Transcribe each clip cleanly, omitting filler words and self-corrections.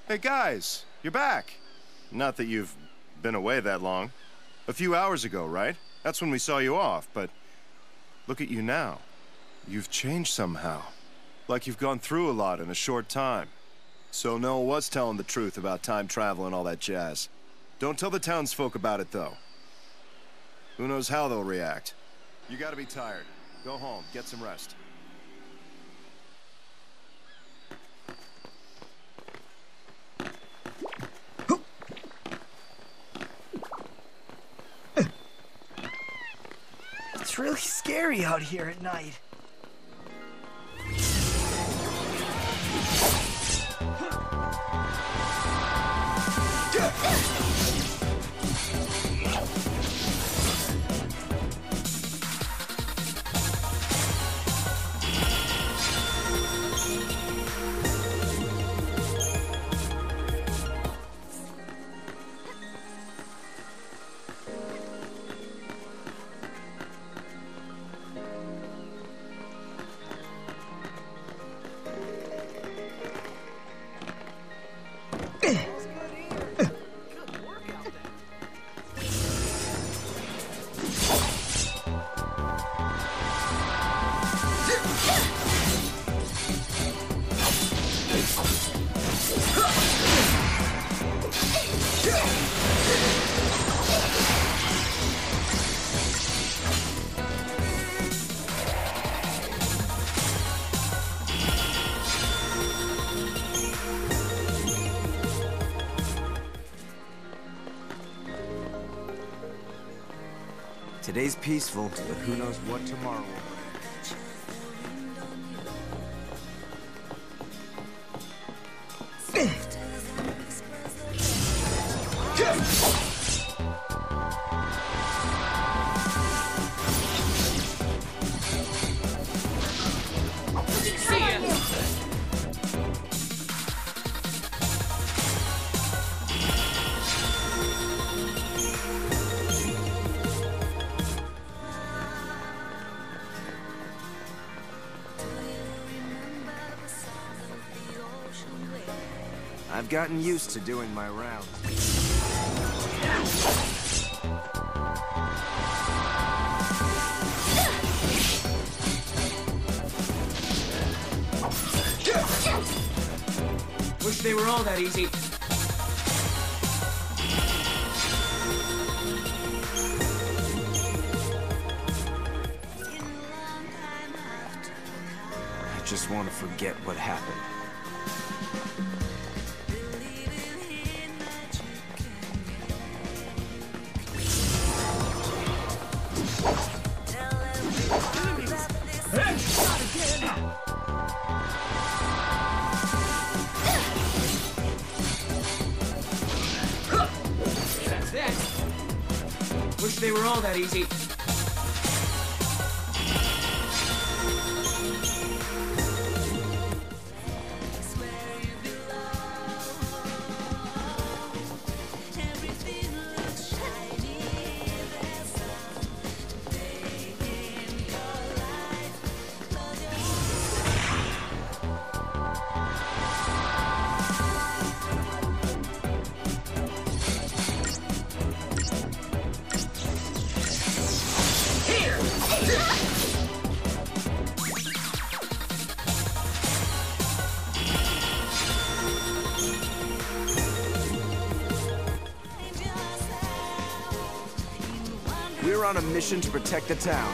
Hey guys, you're back. Not that you've been away that long. A few hours ago, right? That's when we saw you off, but look at you now. You've changed somehow. Like you've gone through a lot in a short time. So Noah was telling the truth about time travel and all that jazz. Don't tell the townsfolk about it, though. Who knows how they'll react. You gotta be tired. Go home, get some rest. It's really scary out here at night. Today's peaceful, but who knows what tomorrow will I've gotten used to doing my rounds. Wish they were all that easy. I just want to forget what happened. Wish they were all that easy. We're on a mission to protect the town.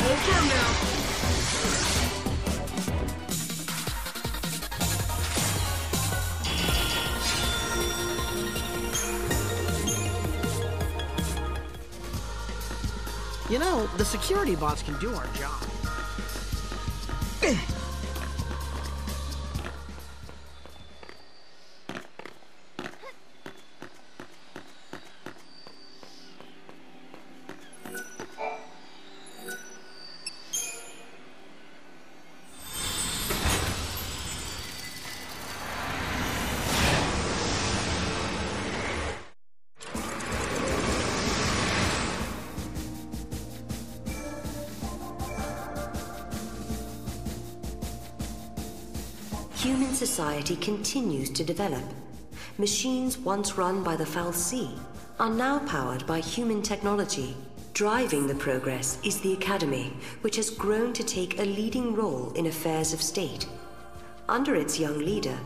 Over now. You know, the security bots can do our job. human society continues to develop. Machines once run by the fal'Cie are now powered by human technology. Driving the progress is the Academy, which has grown to take a leading role in affairs of state. Under its young leader,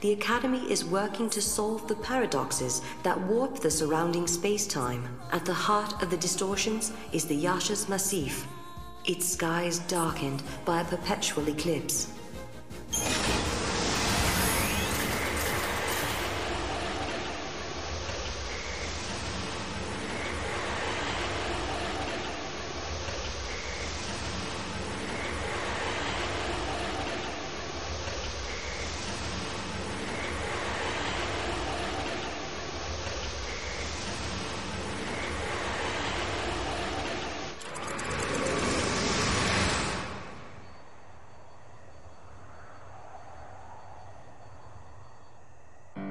the Academy is working to solve the paradoxes that warp the surrounding space-time. At the heart of the distortions is the Yashas Massif, its skies darkened by a perpetual eclipse.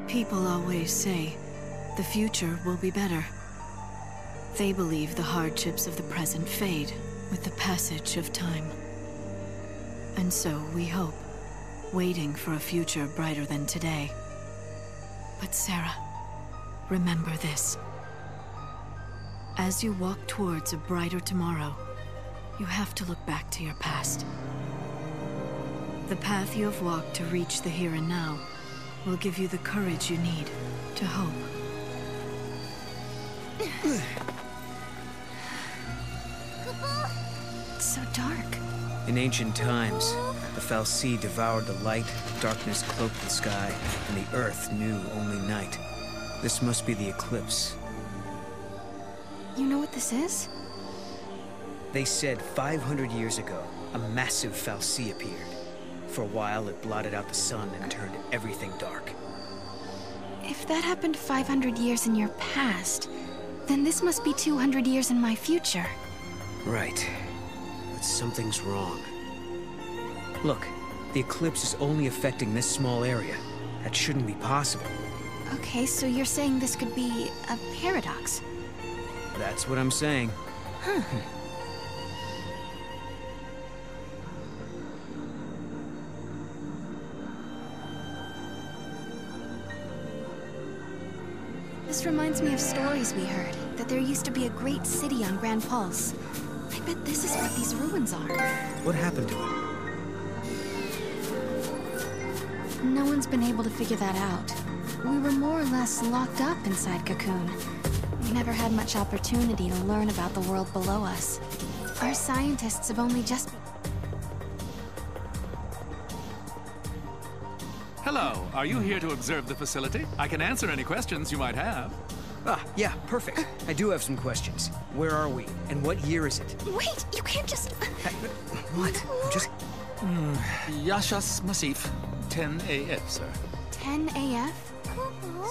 People always say, the future will be better. They believe the hardships of the present fade with the passage of time. And so we hope, waiting for a future brighter than today. But Sarah, remember this. As you walk towards a brighter tomorrow, you have to look back to your past. The path you have walked to reach the here and now will give you the courage you need to hope. It's so dark. In ancient times, the fal'Cie devoured the light, darkness cloaked the sky, and the earth knew only night. This must be the eclipse. You know what this is? They said 500 years ago, a massive fal'Cie appeared. For a while, it blotted out the sun and turned everything dark. If that happened 500 years in your past, then this must be 200 years in my future. Right. But something's wrong. Look, the eclipse is only affecting this small area. That shouldn't be possible. Okay, so you're saying this could be a paradox? That's what I'm saying. Huh. This reminds me of stories we heard, that there used to be a great city on Grand Pulse. I bet this is what these ruins are. What happened to it? No one's been able to figure that out. We were more or less locked up inside Cocoon. We never had much opportunity to learn about the world below us. Our scientists have only just... Hello, are you here to observe the facility? I can answer any questions you might have. Ah, yeah, perfect. I do have some questions. Where are we? And what year is it? Wait, you can't just... What? I'm just... Yashas Massif, 10 AF, sir. 10 AF?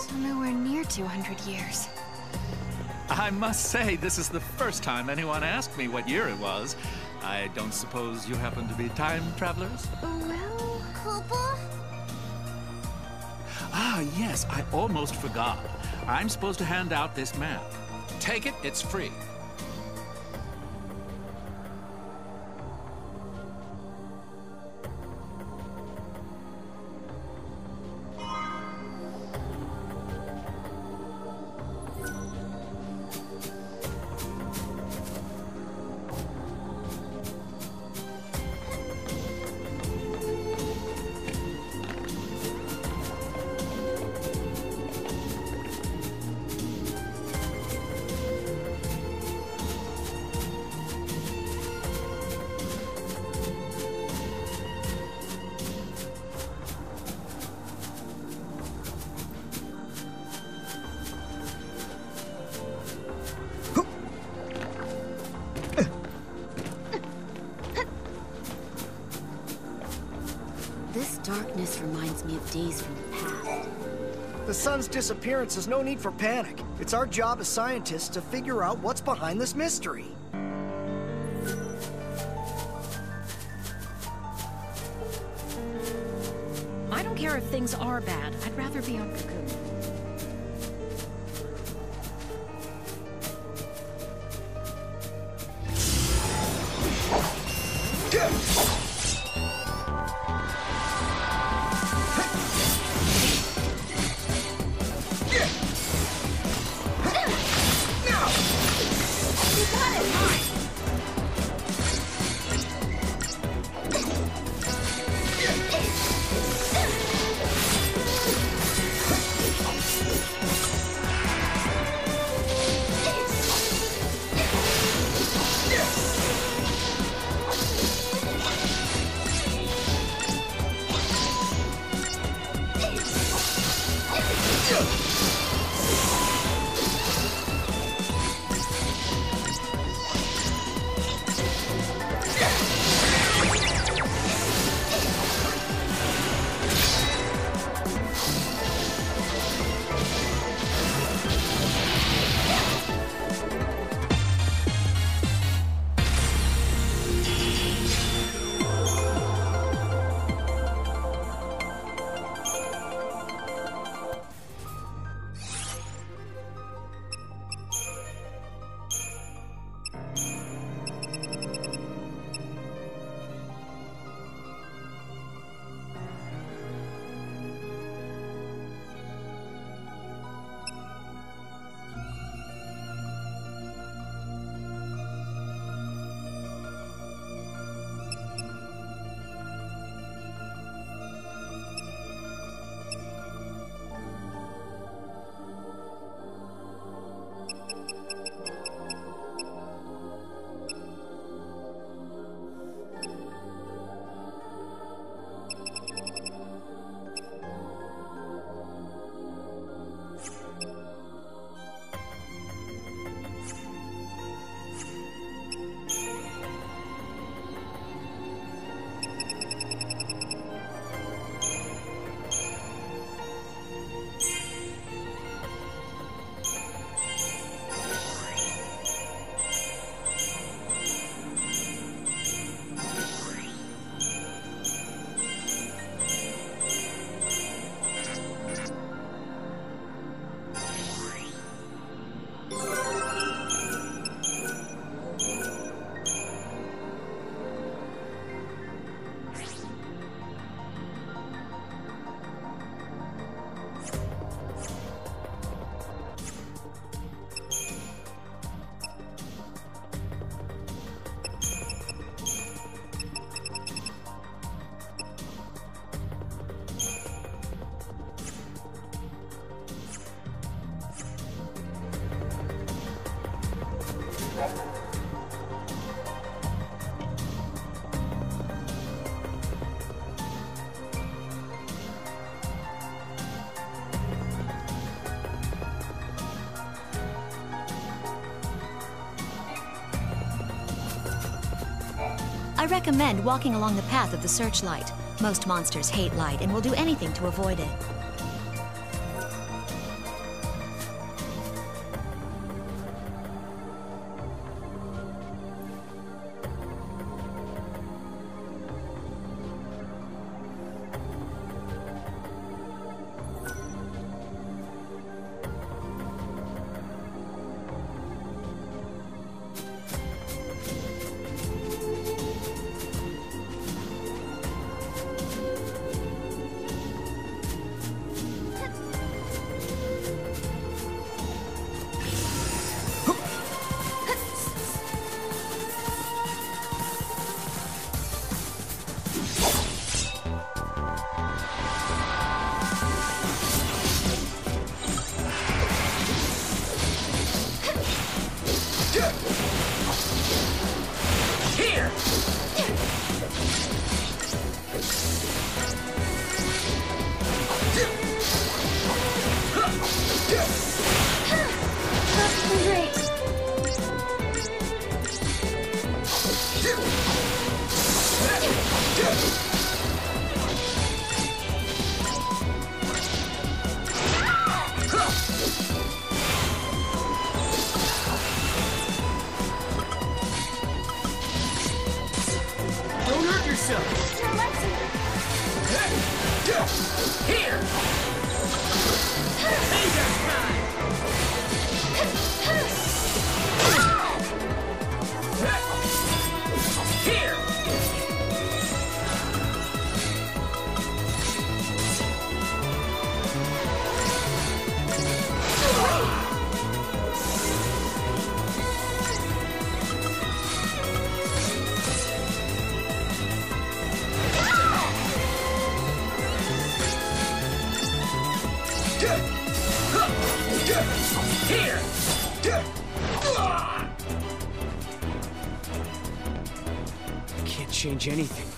So nowhere near 200 years. I must say, this is the first time anyone asked me what year it was. I don't suppose you happen to be time travelers? Well... Koopa? Ah, yes, I almost forgot. I'm supposed to hand out this map. Take it, it's free. This darkness reminds me of days from the past. The sun's disappearance is no need for panic. It's our job as scientists to figure out what's behind this mystery. I don't care if things are bad. I'd rather be on Cocoon. I recommend walking along the path of the searchlight. Most monsters hate light and will do anything to avoid it. Can't change anything.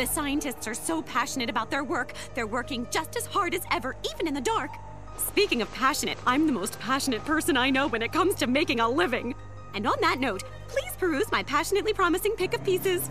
The scientists are so passionate about their work, they're working just as hard as ever, even in the dark. Speaking of passionate, I'm the most passionate person I know when it comes to making a living. And on that note, please peruse my passionately promising pick of pieces.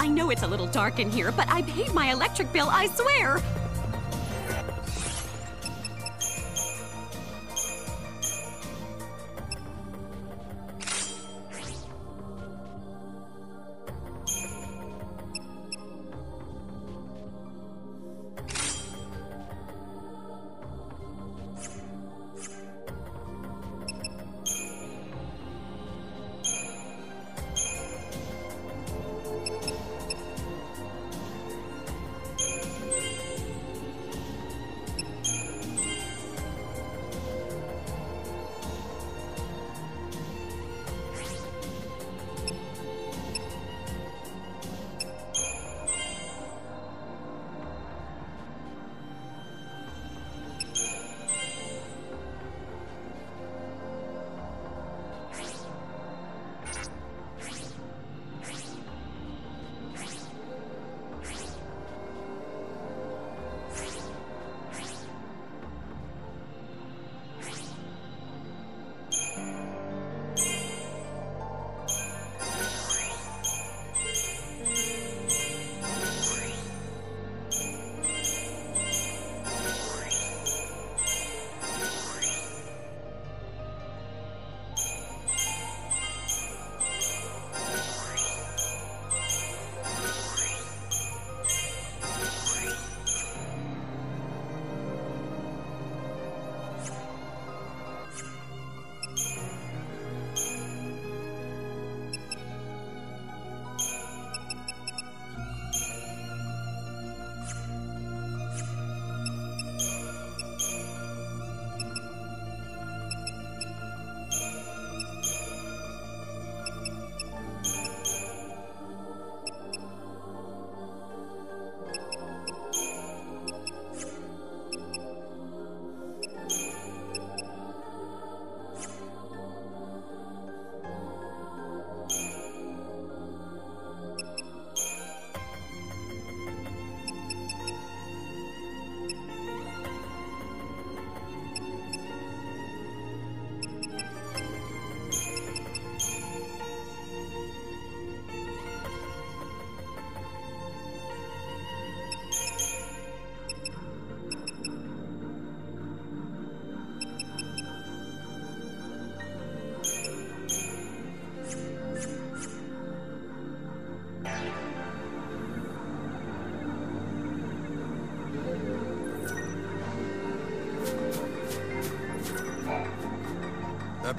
I know it's a little dark in here, but I paid my electric bill, I swear!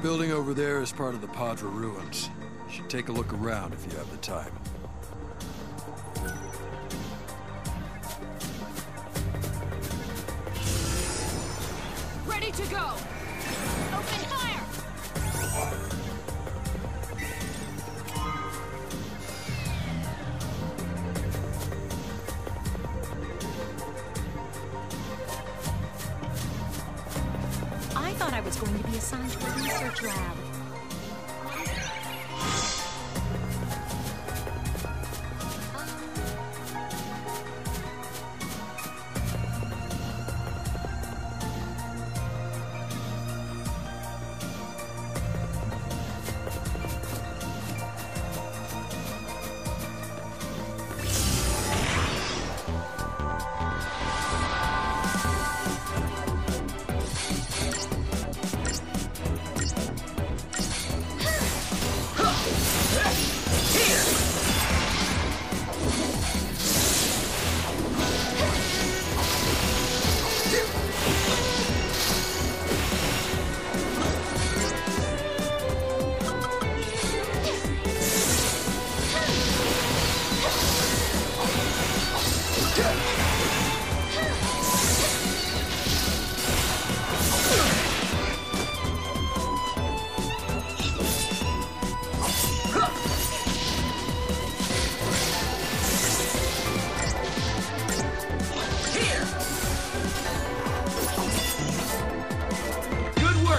building over there is part of the Padra ruins. You should take a look around if you have the time. Ready to go! Open fire! I thought I was going to be assigned to a research lab.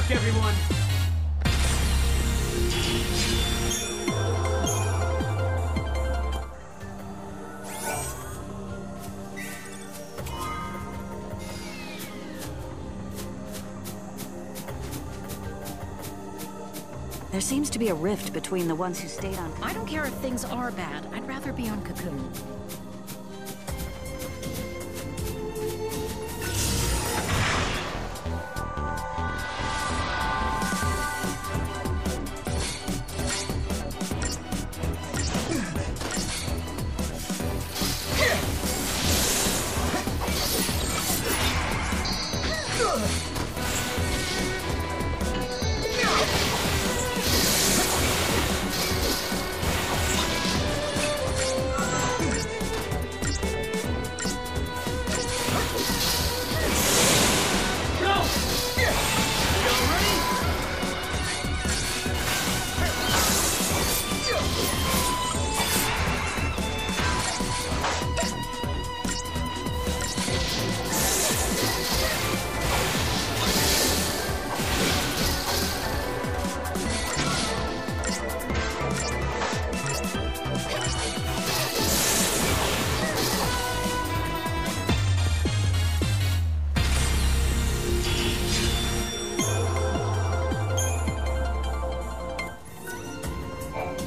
Everyone! There seems to be a rift between the ones who stayed on... I don't care if things are bad. I'd rather be on Cocoon.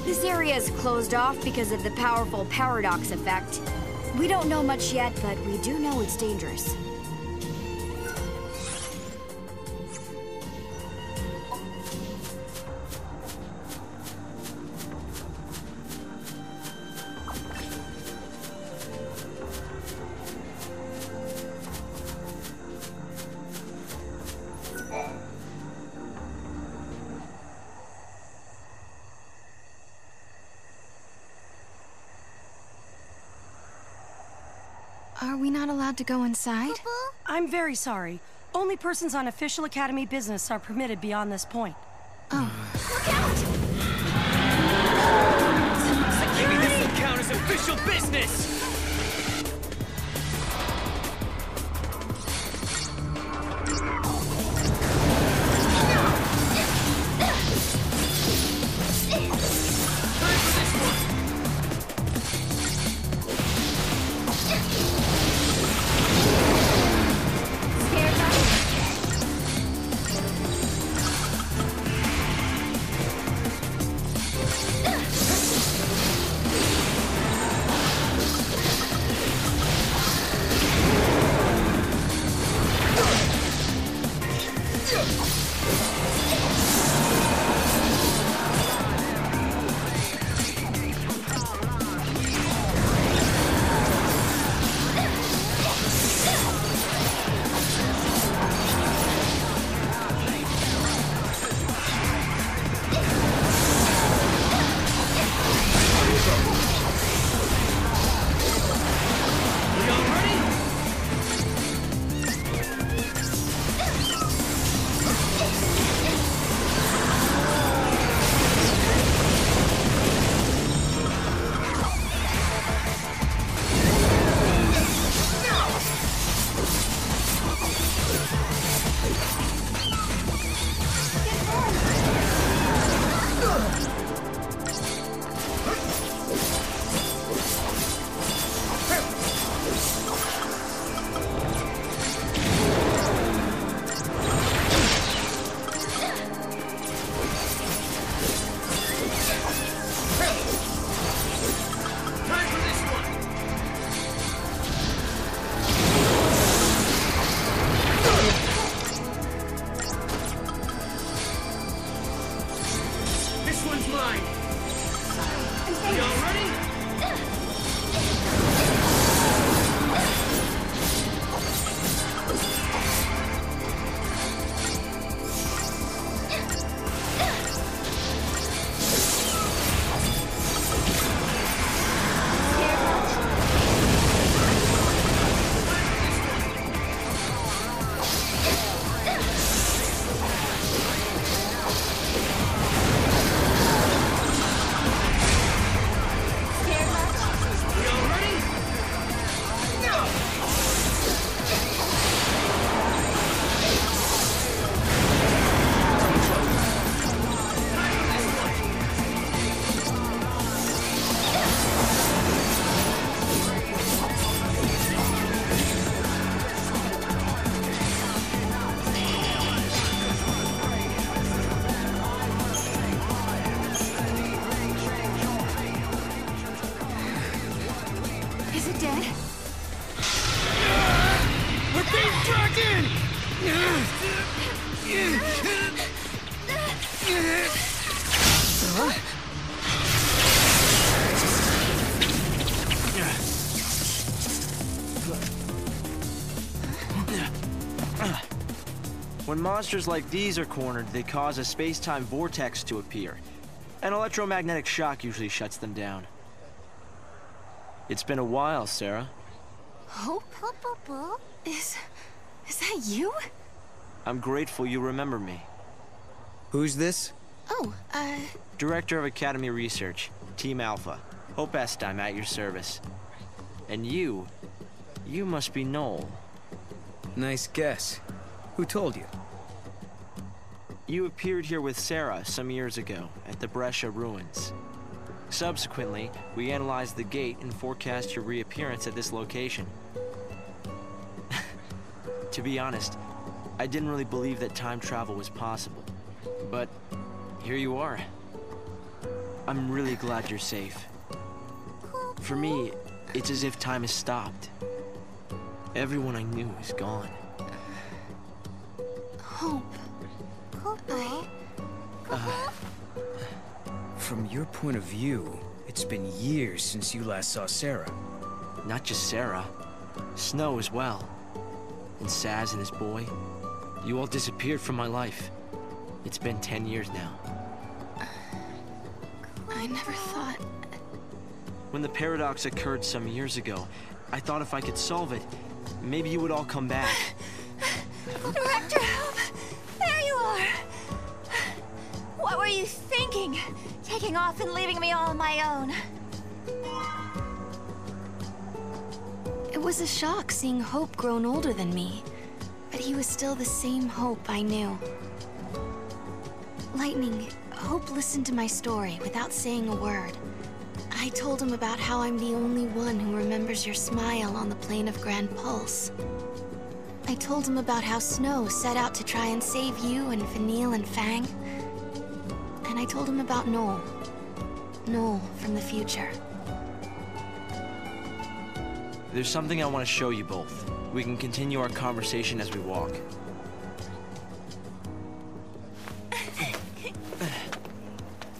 This area is closed off because of the powerful paradox effect. We don't know much yet, but we do know it's dangerous. Are we not allowed to go inside? I'm very sorry. Only persons on official Academy business are permitted beyond this point. Oh. Look out! Maybe this will count as official business! When monsters like these are cornered, they cause a space-time vortex to appear. An electromagnetic shock usually shuts them down. It's been a while, Sarah. Hope? Is that you? I'm grateful you remember me. Who's this? Oh, Director of Academy Research, Team Alpha. Hope Est, I'm at your service. And you must be Noel. Nice guess. Who told you? You appeared here with Sarah some years ago at the Brescia ruins. Subsequently, we analyzed the gate and forecast your reappearance at this location. To be honest, I didn't really believe that time travel was possible. But here you are. I'm really glad you're safe. For me, it's as if time has stopped. Everyone I knew is gone. Hope. From your point of view, it's been years since you last saw Sarah. Not just Sarah. Snow as well. And Saz and his boy. You all disappeared from my life. It's been 10 years now. I never thought... When the paradox occurred some years ago, I thought if I could solve it, maybe you would all come back. Director Hope! There you are! What were you thinking? Taking off and leaving me all on my own. It was a shock seeing Hope grown older than me, but he was still the same Hope I knew. Lightning, Hope listened to my story without saying a word. I told him about how I'm the only one who remembers your smile on the plane of Grand Pulse. I told him about how Snow set out to try and save you and Vanille and Fang. And I told him about Noel. Noel from the future. There's something I want to show you both. We can continue our conversation as we walk.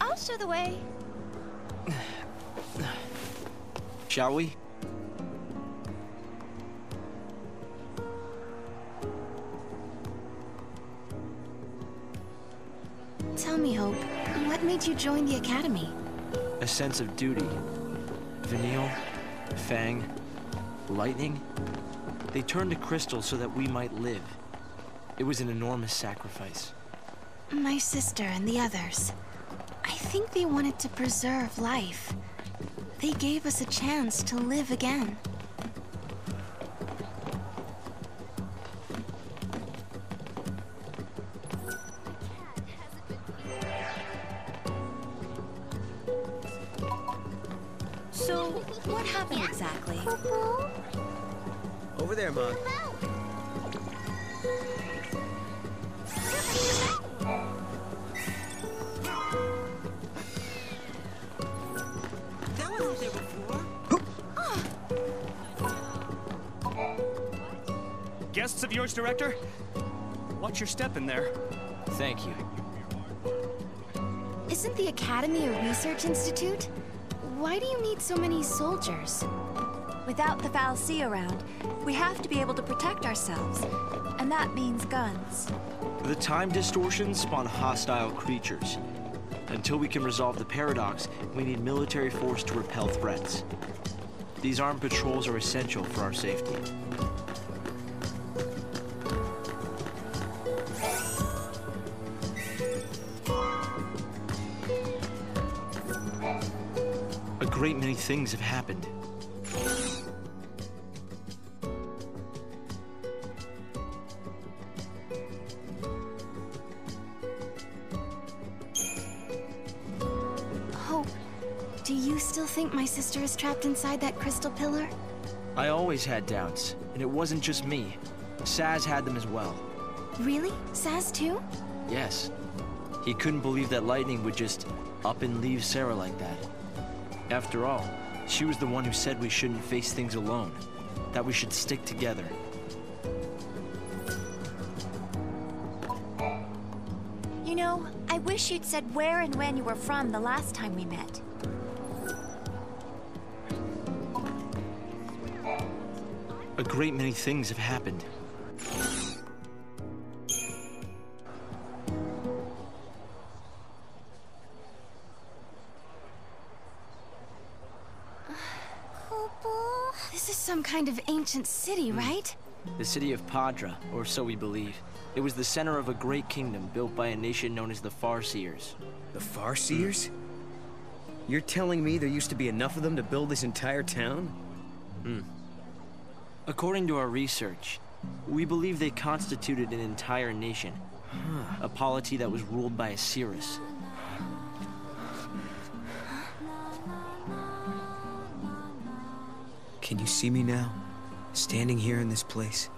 I'll show the way. Shall we? Tell me, Hope, what made you join the Academy? A sense of duty. Vanille, Fang, Lightning, they turned to Crystal so that we might live. It was an enormous sacrifice. My sister and the others. I think they wanted to preserve life. They gave us a chance to live again. So, what happened exactly? Over there, Mom. That wasn't there before. Guests of yours, Director? Watch your step in there. Thank you. Isn't the Academy a research institute? Why do you need so many soldiers? Without the Fal'Cie around, we have to be able to protect ourselves. And that means guns. The time distortions spawn hostile creatures. Until we can resolve the paradox, we need military force to repel threats. These armed patrols are essential for our safety. A great many things have happened. Hope, do you still think my sister is trapped inside that crystal pillar? I always had doubts, and it wasn't just me. Saz had them as well. Really? Saz too? Yes. He couldn't believe that Lightning would just up and leave Sarah like that. After all, she was the one who said we shouldn't face things alone, that we should stick together. You know, I wish you'd said where and when you were from the last time we met. A great many things have happened. some kind of ancient city, right? The city of Padra, or so we believe. It was the center of a great kingdom built by a nation known as the Farseers. The Farseers? You're telling me there used to be enough of them to build this entire town? According to our research, we believe they constituted an entire nation. A polity that was ruled by a Cirrus. Can you see me now? Standing here in this place?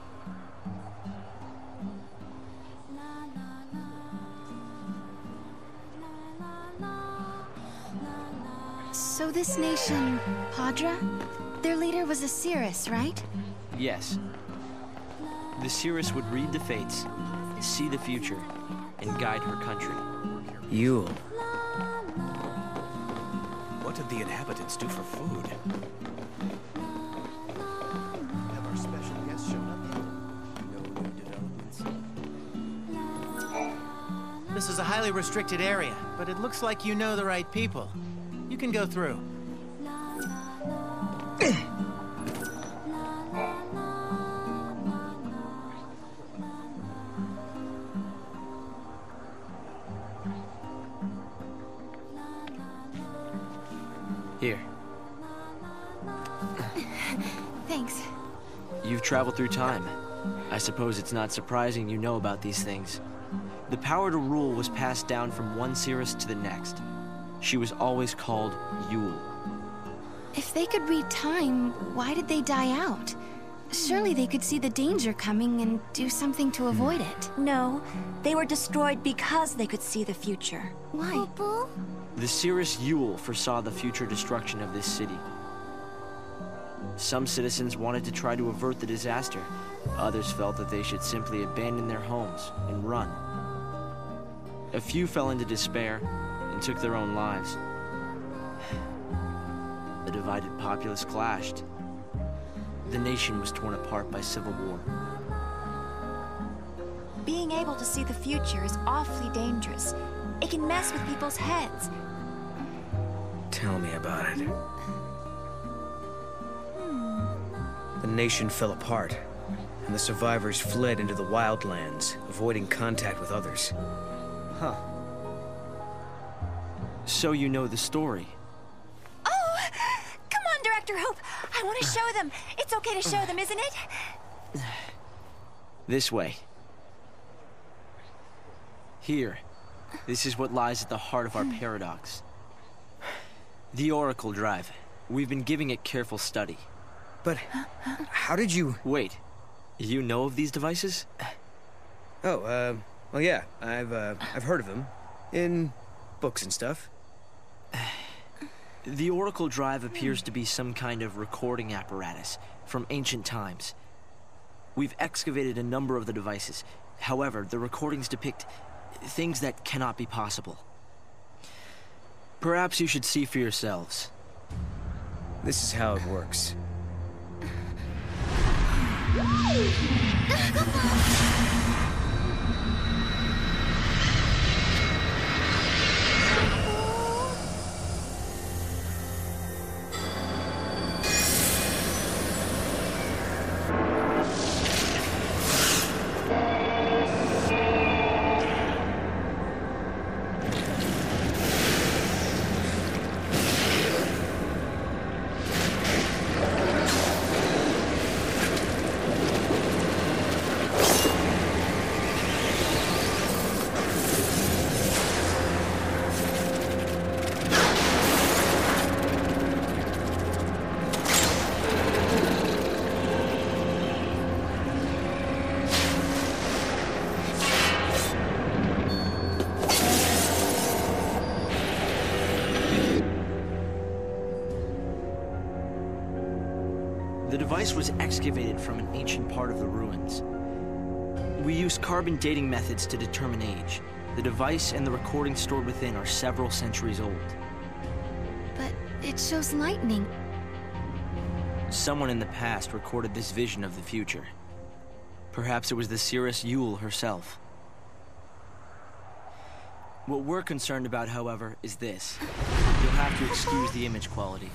So this nation, Padra, their leader was a Cirrus, right? Yes. The Cirrus would read the fates, see the future, and guide her country. Yule. What did the inhabitants do for food? Have our special guests shown up yet? No new developments? This is a highly restricted area, but it looks like you know the right people. You can go through. Here. Thanks. You've traveled through time. I suppose it's not surprising you know about these things. The power to rule was passed down from one Cirrus to the next. She was always called Yule. If they could read time, why did they die out? Surely they could see the danger coming and do something to avoid it. No, they were destroyed because they could see the future. Why? The Cirrus Yule foresaw the future destruction of this city. Some citizens wanted to try to avert the disaster. Others felt that they should simply abandon their homes and run. A few fell into despair and took their own lives. The divided populace clashed. The nation was torn apart by civil war. Being able to see the future is awfully dangerous. It can mess with people's heads. Tell me about it. The nation fell apart, and the survivors fled into the wildlands, avoiding contact with others. Huh. So you know the story. Oh! Come on, Director Hope! I want to show them! It's okay to show them, isn't it? This way. Here. This is what lies at the heart of our paradox. The Oracle Drive. We've been giving it careful study. But how did you... Wait. You know of these devices? Oh, well, yeah. I've heard of them. In books and stuff. The Oracle Drive appears to be some kind of recording apparatus from ancient times. We've excavated a number of the devices. However, the recordings depict things that cannot be possible. Perhaps you should see for yourselves. This is how it works. The device was excavated from an ancient part of the ruins. We used carbon dating methods to determine age. The device and the recordings stored within are several centuries old. But it shows lightning. Someone in the past recorded this vision of the future. Perhaps it was the Cirrus Yule herself. What we're concerned about, however, is this. You'll have to excuse the image quality.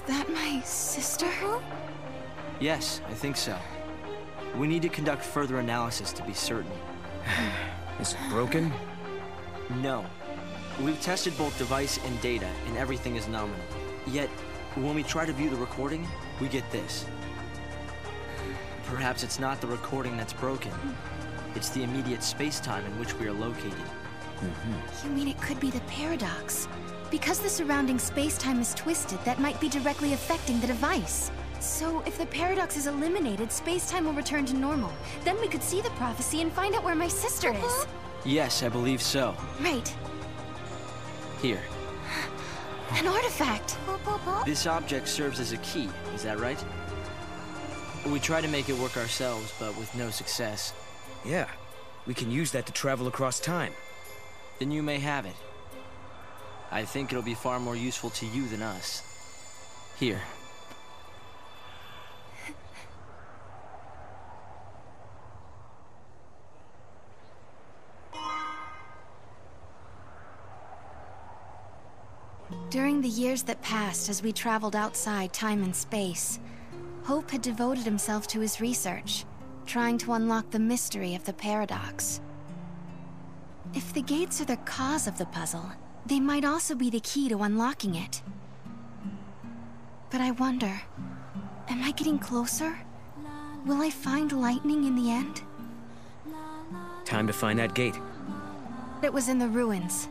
that my sister? Yes, I think so. We need to conduct further analysis to be certain. Is it broken? No. We've tested both device and data, and everything is nominal. Yet, when we try to view the recording, we get this. Perhaps it's not the recording that's broken. It's the immediate space-time in which we are located. You mean it could be the paradox? Because the surrounding space-time is twisted, that might be directly affecting the device. So, if the paradox is eliminated, space-time will return to normal. Then we could see the prophecy and find out where my sister is. Yes, I believe so. Right. Here. An artifact! This object serves as a key, is that right? We tried to make it work ourselves, but with no success. Yeah, we can use that to travel across time. Then you may have it. I think it'll be far more useful to you than us. Here. During the years that passed as we traveled outside time and space, Hope had devoted himself to his research, trying to unlock the mystery of the paradox. If the gates are the cause of the puzzle, they might also be the key to unlocking it. But I wonder, am I getting closer? Will I find lightning in the end? Time to find that gate. It was in the ruins.